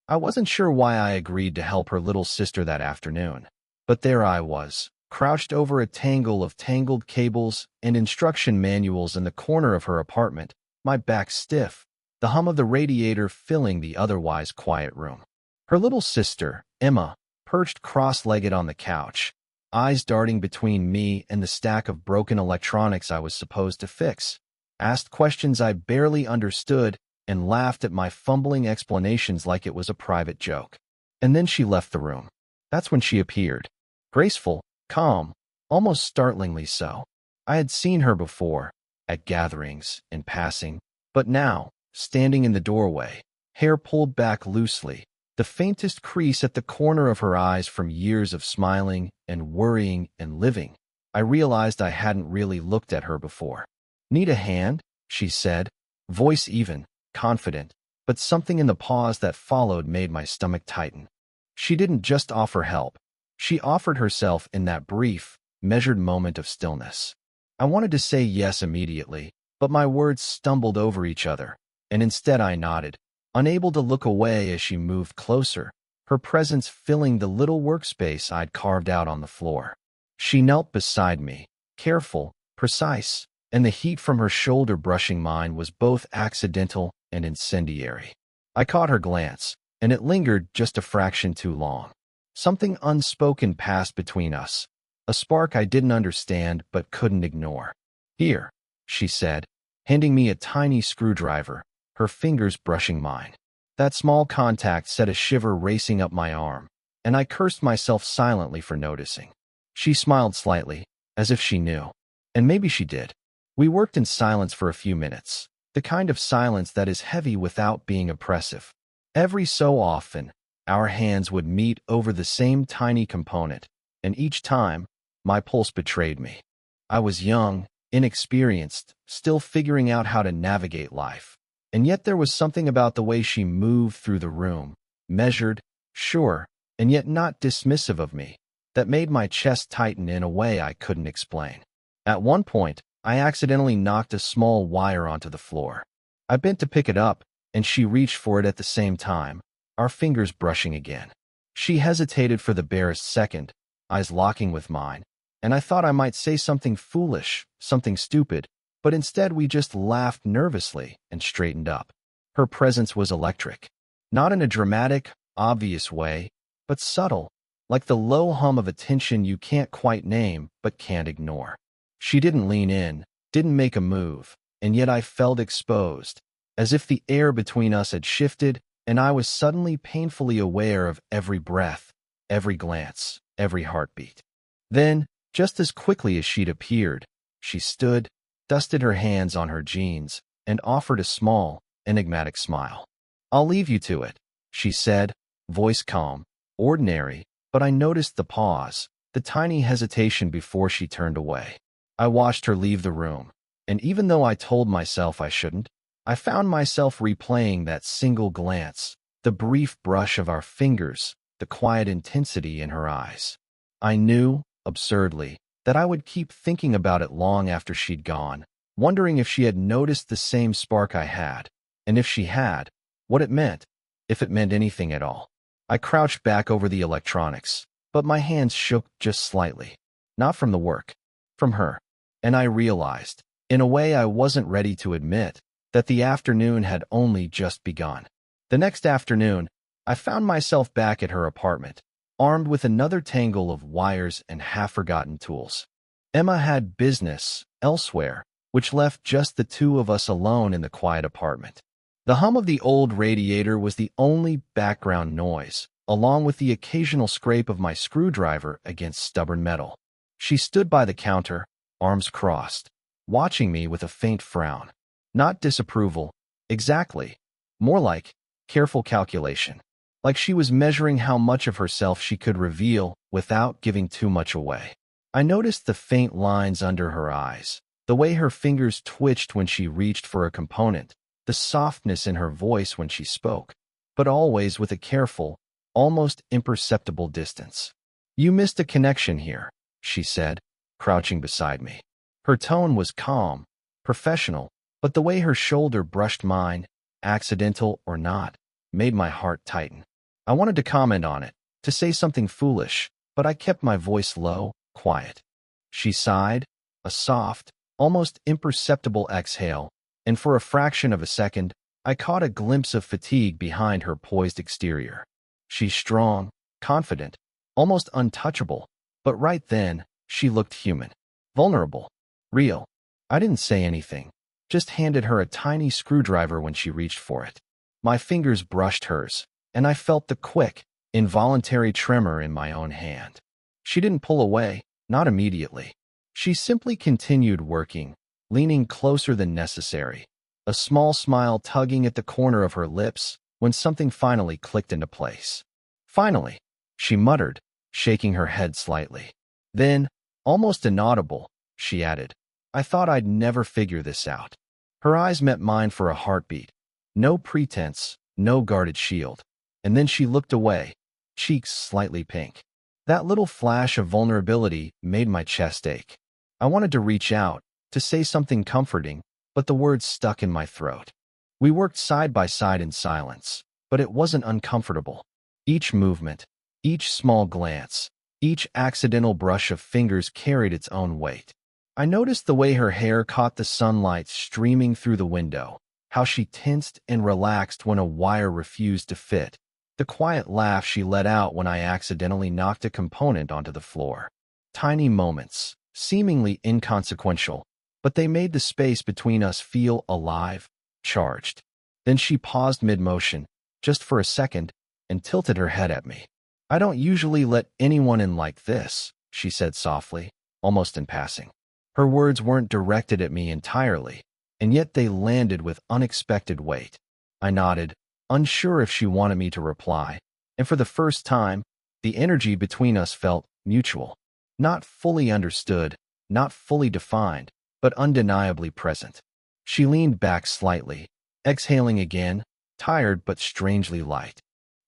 I wasn't sure why I agreed to help her little sister that afternoon, but there I was, crouched over a tangle of tangled cables and instruction manuals in the corner of her apartment, my back stiff, the hum of the radiator filling the otherwise quiet room. Her little sister, Emma, perched cross-legged on the couch, eyes darting between me and the stack of broken electronics I was supposed to fix, asked questions I barely understood, and laughed at my fumbling explanations like it was a private joke. And then she left the room. That's when she appeared. Graceful, calm, almost startlingly so. I had seen her before, at gatherings, in passing, but now, standing in the doorway, hair pulled back loosely, the faintest crease at the corner of her eyes from years of smiling and worrying and living, I realized I hadn't really looked at her before. "Need a hand?" she said, voice even, confident, but something in the pause that followed made my stomach tighten. She didn't just offer help. She offered herself in that brief, measured moment of stillness. I wanted to say yes immediately, but my words stumbled over each other, and instead I nodded, unable to look away as she moved closer, her presence filling the little workspace I'd carved out on the floor. She knelt beside me, careful, precise, and the heat from her shoulder brushing mine was both accidental and incendiary. I caught her glance, and it lingered just a fraction too long. Something unspoken passed between us, a spark I didn't understand but couldn't ignore. "Here," she said, handing me a tiny screwdriver, her fingers brushing mine. That small contact set a shiver racing up my arm, and I cursed myself silently for noticing. She smiled slightly, as if she knew. And maybe she did. We worked in silence for a few minutes, the kind of silence that is heavy without being oppressive. Every so often, our hands would meet over the same tiny component, and each time, my pulse betrayed me. I was young, inexperienced, still figuring out how to navigate life. And yet there was something about the way she moved through the room, measured, sure, and yet not dismissive of me, that made my chest tighten in a way I couldn't explain. At one point, I accidentally knocked a small wire onto the floor. I bent to pick it up, and she reached for it at the same time, our fingers brushing again. She hesitated for the barest second, eyes locking with mine, and I thought I might say something foolish, something stupid, but instead we just laughed nervously and straightened up. Her presence was electric. Not in a dramatic, obvious way, but subtle, like the low hum of a tension you can't quite name but can't ignore. She didn't lean in, didn't make a move, and yet I felt exposed, as if the air between us had shifted, and I was suddenly painfully aware of every breath, every glance, every heartbeat. Then, just as quickly as she'd appeared, she stood, dusted her hands on her jeans, and offered a small, enigmatic smile. "I'll leave you to it," she said, voice calm, ordinary, but I noticed the pause, the tiny hesitation before she turned away. I watched her leave the room, and even though I told myself I shouldn't, I found myself replaying that single glance, the brief brush of our fingers, the quiet intensity in her eyes. I knew, absurdly, that I would keep thinking about it long after she'd gone, wondering if she had noticed the same spark I had, and if she had, what it meant, if it meant anything at all. I crouched back over the electronics, but my hands shook just slightly. Not from the work, from her. And I realized, in a way I wasn't ready to admit, that the afternoon had only just begun. The next afternoon, I found myself back at her apartment, armed with another tangle of wires and half-forgotten tools. Emma had business elsewhere, which left just the two of us alone in the quiet apartment. The hum of the old radiator was the only background noise, along with the occasional scrape of my screwdriver against stubborn metal. She stood by the counter, arms crossed, watching me with a faint frown. Not disapproval, exactly. More like careful calculation. Like she was measuring how much of herself she could reveal without giving too much away. I noticed the faint lines under her eyes, the way her fingers twitched when she reached for a component, the softness in her voice when she spoke, but always with a careful, almost imperceptible distance. "You missed a connection here," she said, crouching beside me. Her tone was calm, professional, but the way her shoulder brushed mine, accidental or not, made my heart tighten. I wanted to comment on it, to say something foolish, but I kept my voice low, quiet. She sighed, a soft, almost imperceptible exhale, and for a fraction of a second, I caught a glimpse of fatigue behind her poised exterior. She's strong, confident, almost untouchable, but right then, she looked human, vulnerable, real. I didn't say anything, just handed her a tiny screwdriver when she reached for it. My fingers brushed hers, and I felt the quick, involuntary tremor in my own hand. She didn't pull away, not immediately. She simply continued working, leaning closer than necessary, a small smile tugging at the corner of her lips when something finally clicked into place. Finally, she muttered, shaking her head slightly. Then, almost inaudible, she added, I thought I'd never figure this out. Her eyes met mine for a heartbeat. No pretense, no guarded shield. And then she looked away, cheeks slightly pink. That little flash of vulnerability made my chest ache. I wanted to reach out, to say something comforting, but the words stuck in my throat. We worked side by side in silence, but it wasn't uncomfortable. Each movement, each small glance, each accidental brush of fingers carried its own weight. I noticed the way her hair caught the sunlight streaming through the window, how she tensed and relaxed when a wire refused to fit, the quiet laugh she let out when I accidentally knocked a component onto the floor. Tiny moments, seemingly inconsequential, but they made the space between us feel alive, charged. Then she paused mid-motion, just for a second, and tilted her head at me. I don't usually let anyone in like this, she said softly, almost in passing. Her words weren't directed at me entirely, and yet they landed with unexpected weight. I nodded, unsure if she wanted me to reply, and for the first time, the energy between us felt mutual. Not fully understood, not fully defined, but undeniably present. She leaned back slightly, exhaling again, tired but strangely light.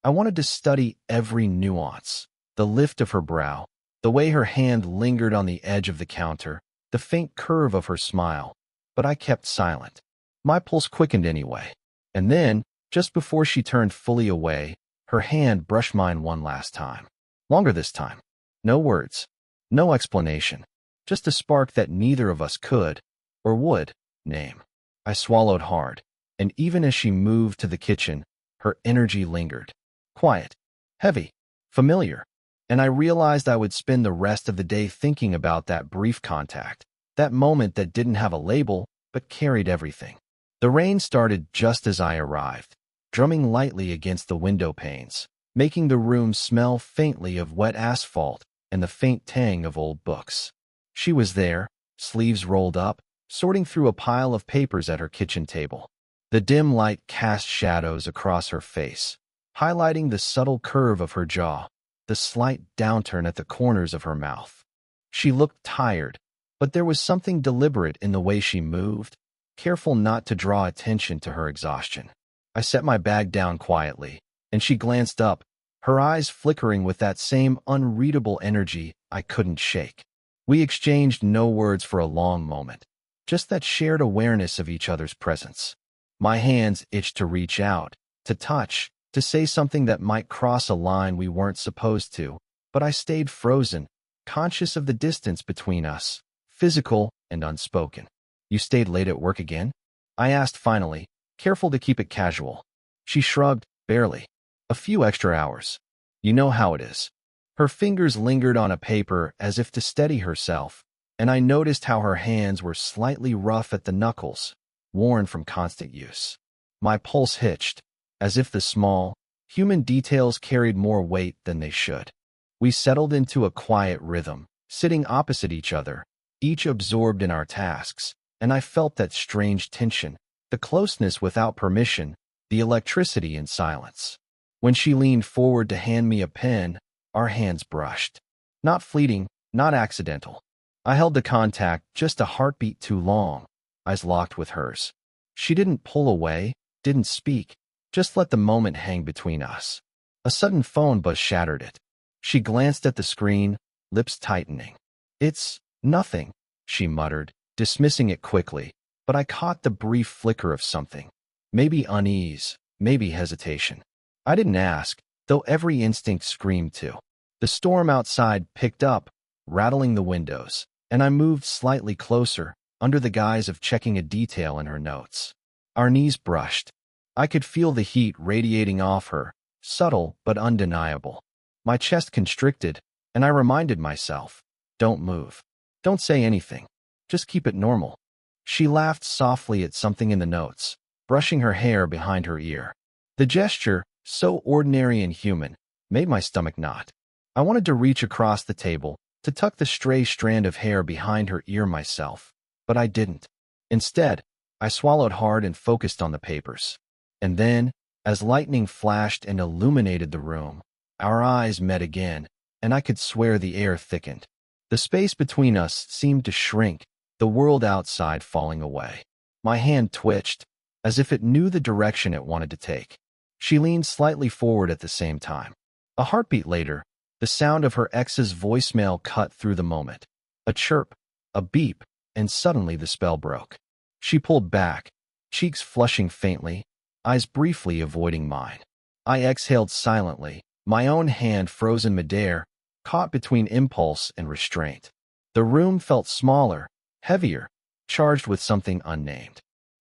I wanted to study every nuance, the lift of her brow, the way her hand lingered on the edge of the counter, the faint curve of her smile, but I kept silent. My pulse quickened anyway. And then, just before she turned fully away, her hand brushed mine one last time. Longer this time. No words. No explanation. Just a spark that neither of us could, or would, name. I swallowed hard, and even as she moved to the kitchen, her energy lingered. Quiet, heavy, familiar. And I realized I would spend the rest of the day thinking about that brief contact, that moment that didn't have a label, but carried everything. The rain started just as I arrived, drumming lightly against the window panes, making the room smell faintly of wet asphalt and the faint tang of old books. She was there, sleeves rolled up, sorting through a pile of papers at her kitchen table. The dim light cast shadows across her face, highlighting the subtle curve of her jaw, the slight downturn at the corners of her mouth. She looked tired, but there was something deliberate in the way she moved, careful not to draw attention to her exhaustion. I set my bag down quietly, and she glanced up, her eyes flickering with that same unreadable energy I couldn't shake. We exchanged no words for a long moment, just that shared awareness of each other's presence. My hands itched to reach out, to touch, to say something that might cross a line we weren't supposed to, but I stayed frozen, conscious of the distance between us, physical and unspoken. You stayed late at work again? I asked finally, careful to keep it casual. She shrugged, barely. A few extra hours. You know how it is. Her fingers lingered on a paper as if to steady herself, and I noticed how her hands were slightly rough at the knuckles, worn from constant use. My pulse hitched, as if the small, human details carried more weight than they should. We settled into a quiet rhythm, sitting opposite each other, each absorbed in our tasks, and I felt that strange tension, the closeness without permission, the electricity in silence. When she leaned forward to hand me a pen, our hands brushed. Not fleeting, not accidental. I held the contact just a heartbeat too long, eyes locked with hers. She didn't pull away, didn't speak, just let the moment hang between us. A sudden phone buzz shattered it. She glanced at the screen, lips tightening. It's nothing, she muttered, dismissing it quickly, but I caught the brief flicker of something. Maybe unease, maybe hesitation. I didn't ask, though every instinct screamed to. The storm outside picked up, rattling the windows, and I moved slightly closer, under the guise of checking a detail in her notes. Our knees brushed. I could feel the heat radiating off her, subtle but undeniable. My chest constricted, and I reminded myself, don't move. Don't say anything. Just keep it normal. She laughed softly at something in the notes, brushing her hair behind her ear. The gesture, so ordinary and human, made my stomach knot. I wanted to reach across the table, to tuck the stray strand of hair behind her ear myself, but I didn't. Instead, I swallowed hard and focused on the papers. And then, as lightning flashed and illuminated the room, our eyes met again, and I could swear the air thickened. The space between us seemed to shrink, the world outside falling away. My hand twitched, as if it knew the direction it wanted to take. She leaned slightly forward at the same time. A heartbeat later, the sound of her ex's voicemail cut through the moment. A chirp, a beep, and suddenly the spell broke. She pulled back, cheeks flushing faintly, eyes briefly avoiding mine. I exhaled silently, my own hand frozen midair, caught between impulse and restraint. The room felt smaller, heavier, charged with something unnamed.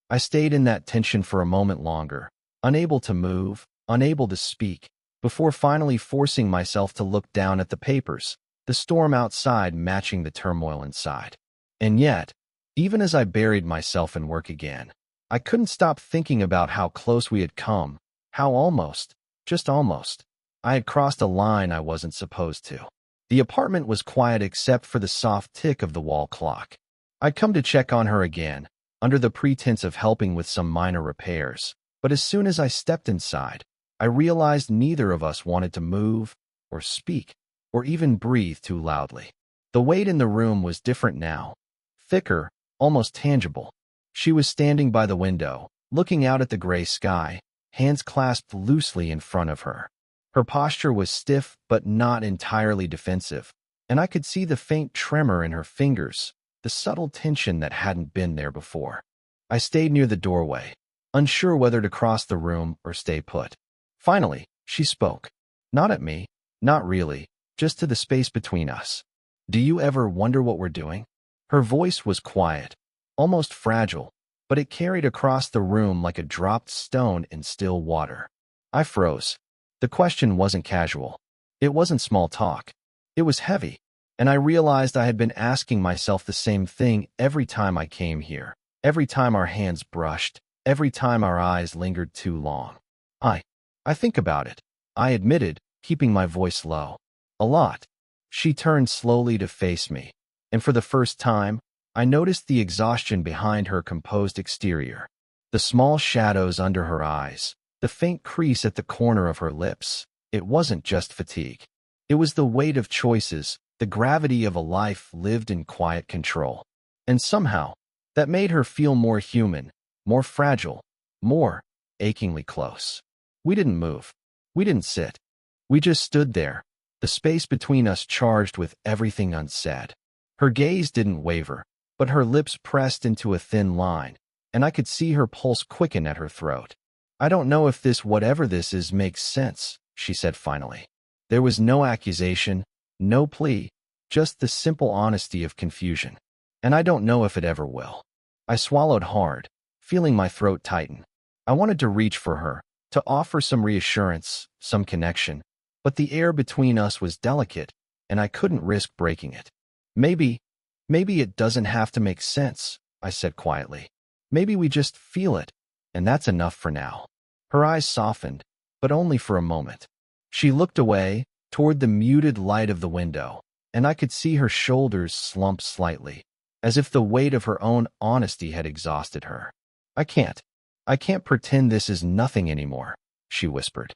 I stayed in that tension for a moment longer, unable to move, unable to speak, before finally forcing myself to look down at the papers, the storm outside matching the turmoil inside. And yet, even as I buried myself in work again, I couldn't stop thinking about how close we had come, how almost, just almost, I had crossed a line I wasn't supposed to. The apartment was quiet except for the soft tick of the wall clock. I'd come to check on her again, under the pretense of helping with some minor repairs, but as soon as I stepped inside, I realized neither of us wanted to move, or speak, or even breathe too loudly. The weight in the room was different now, thicker, almost tangible. She was standing by the window, looking out at the gray sky, hands clasped loosely in front of her. Her posture was stiff but not entirely defensive, and I could see the faint tremor in her fingers, the subtle tension that hadn't been there before. I stayed near the doorway, unsure whether to cross the room or stay put. Finally, she spoke. Not at me, not really, just to the space between us. Do you ever wonder what we're doing? Her voice was quiet, almost fragile, but it carried across the room like a dropped stone in still water. I froze. The question wasn't casual. It wasn't small talk. It was heavy, and I realized I had been asking myself the same thing every time I came here, every time our hands brushed, every time our eyes lingered too long. I think about it, I admitted, keeping my voice low. A lot. She turned slowly to face me, and for the first time, I noticed the exhaustion behind her composed exterior, the small shadows under her eyes, the faint crease at the corner of her lips. It wasn't just fatigue. It was the weight of choices, the gravity of a life lived in quiet control. And somehow, that made her feel more human, more fragile, more achingly close. We didn't move. We didn't sit. We just stood there, the space between us charged with everything unsaid. Her gaze didn't waver, but her lips pressed into a thin line, and I could see her pulse quicken at her throat. I don't know if this whatever this is makes sense, she said finally. There was no accusation, no plea, just the simple honesty of confusion. And I don't know if it ever will. I swallowed hard, feeling my throat tighten. I wanted to reach for her, to offer some reassurance, some connection, but the air between us was delicate, and I couldn't risk breaking it. Maybe it doesn't have to make sense, I said quietly. Maybe we just feel it, and that's enough for now. Her eyes softened, but only for a moment. She looked away, toward the muted light of the window, and I could see her shoulders slump slightly, as if the weight of her own honesty had exhausted her. I can't pretend this is nothing anymore, she whispered.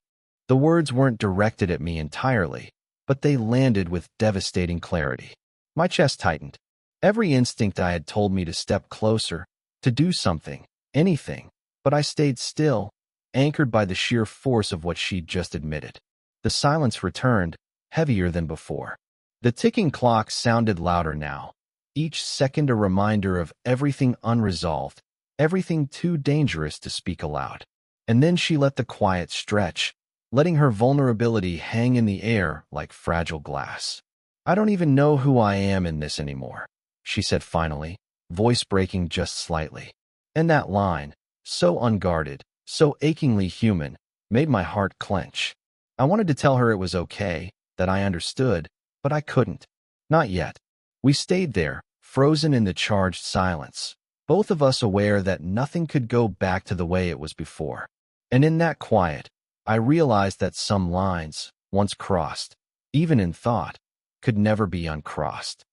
The words weren't directed at me entirely, but they landed with devastating clarity. My chest tightened. Every instinct I had told me to step closer, to do something, anything, but I stayed still, anchored by the sheer force of what she'd just admitted. The silence returned, heavier than before. The ticking clock sounded louder now, each second a reminder of everything unresolved, everything too dangerous to speak aloud. And then she let the quiet stretch, letting her vulnerability hang in the air like fragile glass. "I don't even know who I am in this anymore," she said finally, voice breaking just slightly. And that line, so unguarded, so achingly human, made my heart clench. I wanted to tell her it was okay, that I understood, but I couldn't. Not yet. We stayed there, frozen in the charged silence, both of us aware that nothing could go back to the way it was before. And in that quiet, I realized that some lines, once crossed, even in thought, could never be uncrossed.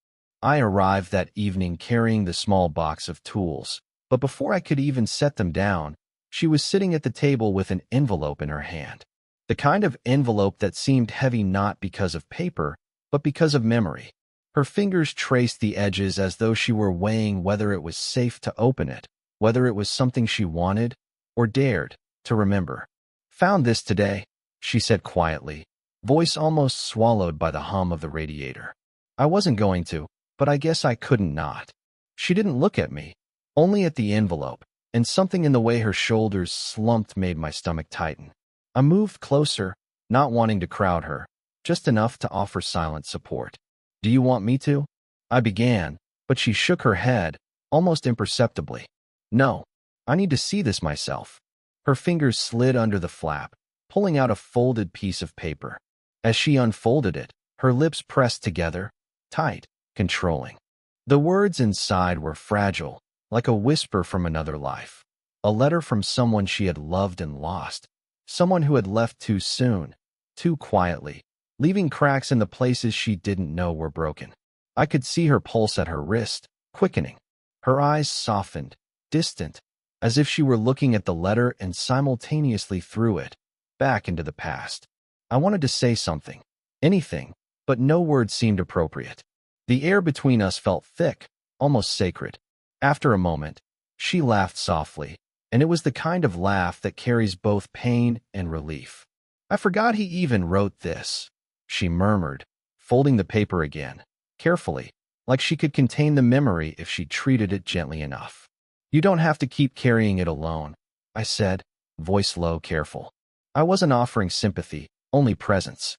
I arrived that evening carrying the small box of tools, but before I could even set them down, she was sitting at the table with an envelope in her hand. The kind of envelope that seemed heavy not because of paper, but because of memory. Her fingers traced the edges as though she were weighing whether it was safe to open it, whether it was something she wanted, or dared, to remember. "Found this today," she said quietly, voice almost swallowed by the hum of the radiator. "I wasn't going to, but I guess I couldn't not." She didn't look at me, only at the envelope, and something in the way her shoulders slumped made my stomach tighten. I moved closer, not wanting to crowd her, just enough to offer silent support. "Do you want me to?" I began, but she shook her head, almost imperceptibly. "No, I need to see this myself." Her fingers slid under the flap, pulling out a folded piece of paper. As she unfolded it, her lips pressed together, tight, controlling. The words inside were fragile, like a whisper from another life. A letter from someone she had loved and lost. Someone who had left too soon, too quietly, leaving cracks in the places she didn't know were broken. I could see her pulse at her wrist, quickening. Her eyes softened, distant, as if she were looking at the letter and simultaneously through it, back into the past. I wanted to say something, anything, but no word seemed appropriate. The air between us felt thick, almost sacred. After a moment, she laughed softly, and it was the kind of laugh that carries both pain and relief. "I forgot he even wrote this," she murmured, folding the paper again, carefully, like she could contain the memory if she treated it gently enough. "You don't have to keep carrying it alone," I said, voice low, careful. I wasn't offering sympathy, only presence.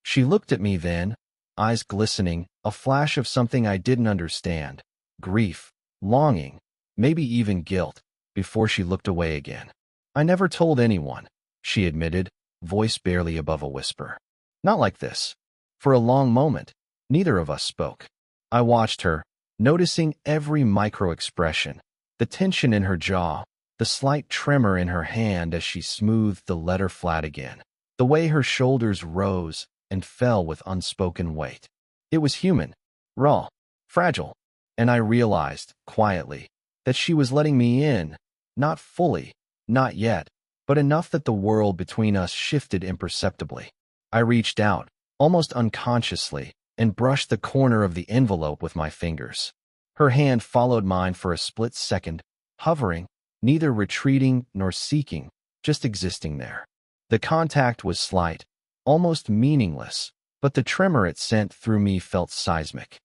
She looked at me then, eyes glistening, a flash of something I didn't understand, grief, longing, maybe even guilt, before she looked away again. "I never told anyone," she admitted, voice barely above a whisper. "Not like this." For a long moment, neither of us spoke. I watched her, noticing every micro-expression, the tension in her jaw, the slight tremor in her hand as she smoothed the letter flat again, the way her shoulders rose and fell with unspoken weight. It was human, raw, fragile, and I realized, quietly, that she was letting me in, not fully, not yet, but enough that the world between us shifted imperceptibly. I reached out, almost unconsciously, and brushed the corner of the envelope with my fingers. Her hand followed mine for a split second, hovering, neither retreating nor seeking, just existing there. The contact was slight, almost meaningless, but the tremor it sent through me felt seismic.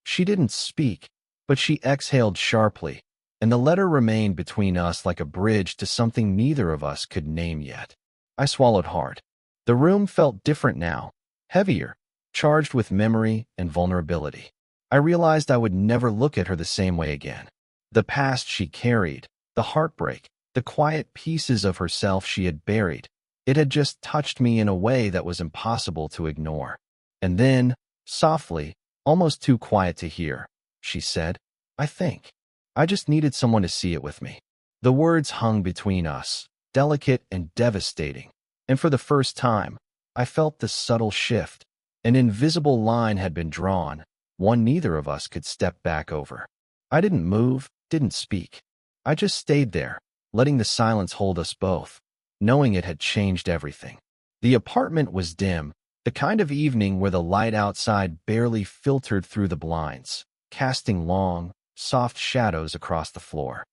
She didn't speak, but she exhaled sharply, and the letter remained between us like a bridge to something neither of us could name yet. I swallowed hard. The room felt different now, heavier, charged with memory and vulnerability. I realized I would never look at her the same way again. The past she carried, the heartbreak, the quiet pieces of herself she had buried, it had just touched me in a way that was impossible to ignore. And then, softly, almost too quiet to hear, she said, "I think. I just needed someone to see it with me." The words hung between us, delicate and devastating, and for the first time, I felt the subtle shift. An invisible line had been drawn, one neither of us could step back over. I didn't move, didn't speak. I just stayed there, letting the silence hold us both, knowing it had changed everything. The apartment was dim, the kind of evening where the light outside barely filtered through the blinds, casting long, soft shadows across the floor.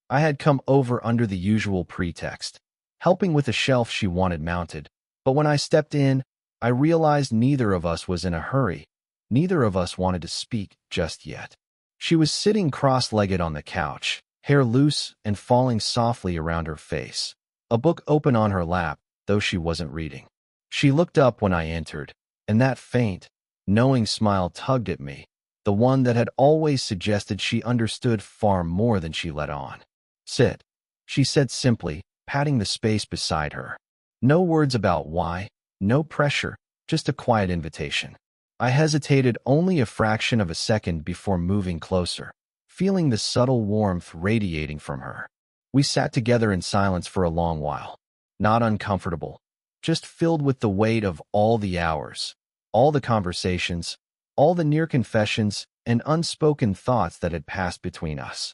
I had come over under the usual pretext, helping with a shelf she wanted mounted, but when I stepped in, I realized neither of us was in a hurry. Neither of us wanted to speak just yet. She was sitting cross-legged on the couch, hair loose and falling softly around her face, a book open on her lap, though she wasn't reading. She looked up when I entered, and that faint, knowing smile tugged at me, the one that had always suggested she understood far more than she let on. "Sit," she said simply, patting the space beside her. No words about why, no pressure, just a quiet invitation. I hesitated only a fraction of a second before moving closer, feeling the subtle warmth radiating from her. We sat together in silence for a long while, not uncomfortable, just filled with the weight of all the hours, all the conversations, all the near confessions and unspoken thoughts that had passed between us.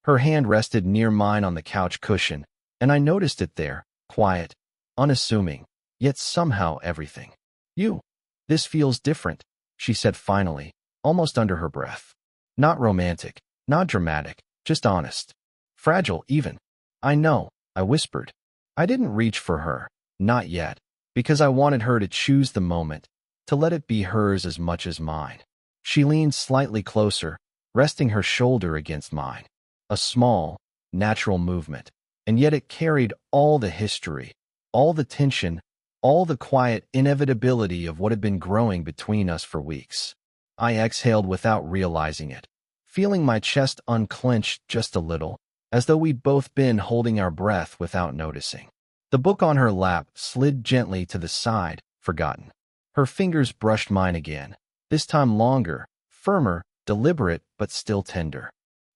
Her hand rested near mine on the couch cushion, and I noticed it there, quiet, unassuming, yet somehow everything. This feels different," she said finally, almost under her breath. "Not romantic, not dramatic, just honest. Fragile, even." "I know," I whispered. I didn't reach for her, not yet, because I wanted her to choose the moment, to let it be hers as much as mine. She leaned slightly closer, resting her shoulder against mine. A small, natural movement, and yet it carried all the history, all the tension, all the quiet inevitability of what had been growing between us for weeks. I exhaled without realizing it, feeling my chest unclench just a little, as though we'd both been holding our breath without noticing. The book on her lap slid gently to the side, forgotten. Her fingers brushed mine again, this time longer, firmer, deliberate, but still tender.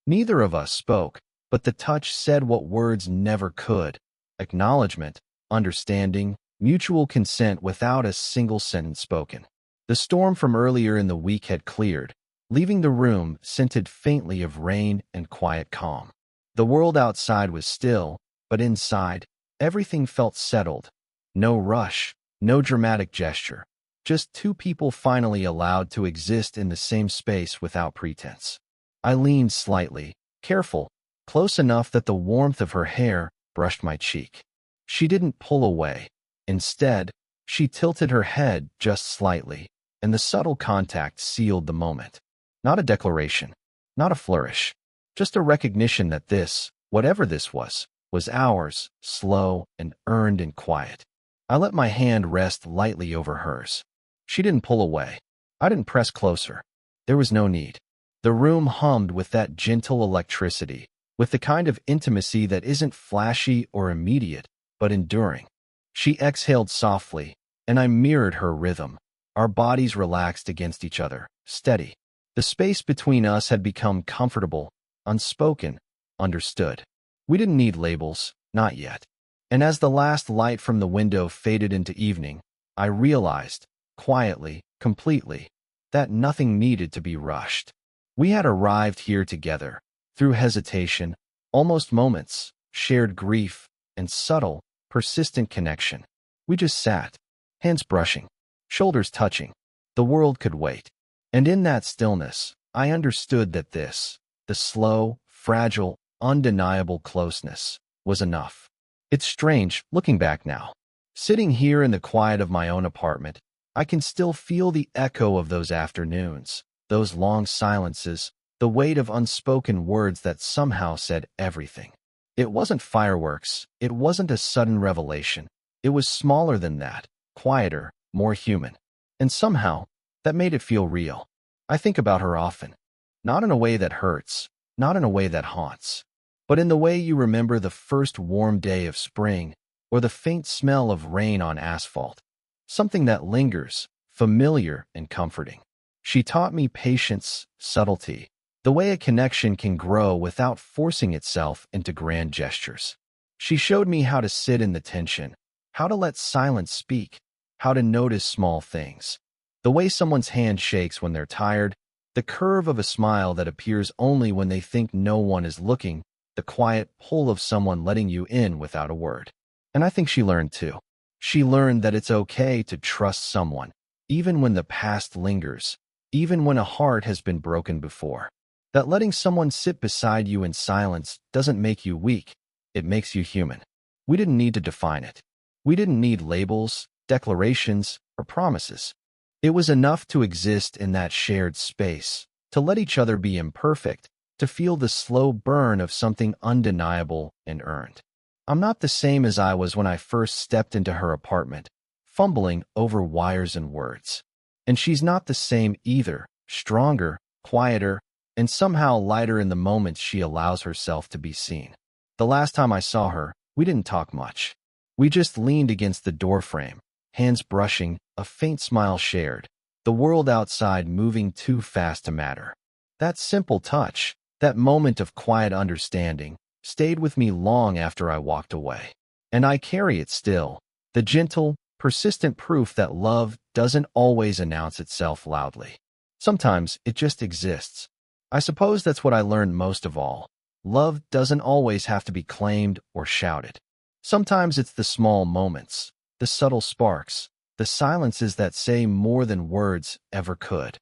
Neither of us spoke, but the touch said what words never could: acknowledgment, understanding, mutual consent without a single sentence spoken. The storm from earlier in the week had cleared, leaving the room scented faintly of rain and quiet calm. The world outside was still, but inside, everything felt settled. No rush, no dramatic gesture, just two people finally allowed to exist in the same space without pretense. I leaned slightly, careful, close enough that the warmth of her hair brushed my cheek. She didn't pull away. Instead, she tilted her head just slightly, and the subtle contact sealed the moment. Not a declaration, not a flourish, just a recognition that this, whatever this was ours, slow and earned in quiet. I let my hand rest lightly over hers. She didn't pull away. I didn't press closer. There was no need. The room hummed with that gentle electricity, with the kind of intimacy that isn't flashy or immediate, but enduring. She exhaled softly, and I mirrored her rhythm. Our bodies relaxed against each other, steady. The space between us had become comfortable, unspoken, understood. We didn't need labels, not yet. And as the last light from the window faded into evening, I realized, quietly, completely, that nothing needed to be rushed. We had arrived here together, through hesitation, almost moments, shared grief, and subtle, persistent connection. We just sat, hands brushing, shoulders touching. The world could wait. And in that stillness, I understood that this, the slow, fragile, undeniable closeness, was enough. It's strange, looking back now. Sitting here in the quiet of my own apartment, I can still feel the echo of those afternoons, those long silences, the weight of unspoken words that somehow said everything. It wasn't fireworks, it wasn't a sudden revelation. It was smaller than that, quieter, more human. And somehow, that made it feel real. I think about her often. Not in a way that hurts, not in a way that haunts, but in the way you remember the first warm day of spring, or the faint smell of rain on asphalt. Something that lingers, familiar and comforting. She taught me patience, subtlety, the way a connection can grow without forcing itself into grand gestures. She showed me how to sit in the tension, how to let silence speak, how to notice small things. The way someone's hand shakes when they're tired, the curve of a smile that appears only when they think no one is looking, the quiet pull of someone letting you in without a word. And I think she learned too. She learned that it's okay to trust someone, even when the past lingers, even when a heart has been broken before. That letting someone sit beside you in silence doesn't make you weak, it makes you human. We didn't need to define it. We didn't need labels, declarations, or promises. It was enough to exist in that shared space, to let each other be imperfect, to feel the slow burn of something undeniable and earned. I'm not the same as I was when I first stepped into her apartment, fumbling over wires and words. And she's not the same either, stronger, quieter, and somehow lighter in the moments she allows herself to be seen. The last time I saw her, we didn't talk much. We just leaned against the doorframe, hands brushing, a faint smile shared, the world outside moving too fast to matter. That simple touch, that moment of quiet understanding, stayed with me long after I walked away. And I carry it still, the gentle, persistent proof that love doesn't always announce itself loudly. Sometimes it just exists. I suppose that's what I learned most of all. Love doesn't always have to be claimed or shouted. Sometimes it's the small moments, the subtle sparks, the silences that say more than words ever could.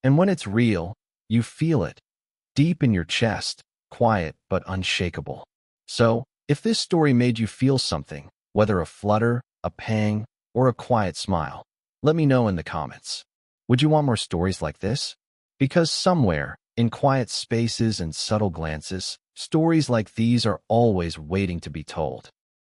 And when it's real, you feel it, deep in your chest, quiet but unshakable. So, if this story made you feel something, whether a flutter, a pang, or a quiet smile, let me know in the comments. Would you want more stories like this? Because somewhere, in quiet spaces and subtle glances, stories like these are always waiting to be told.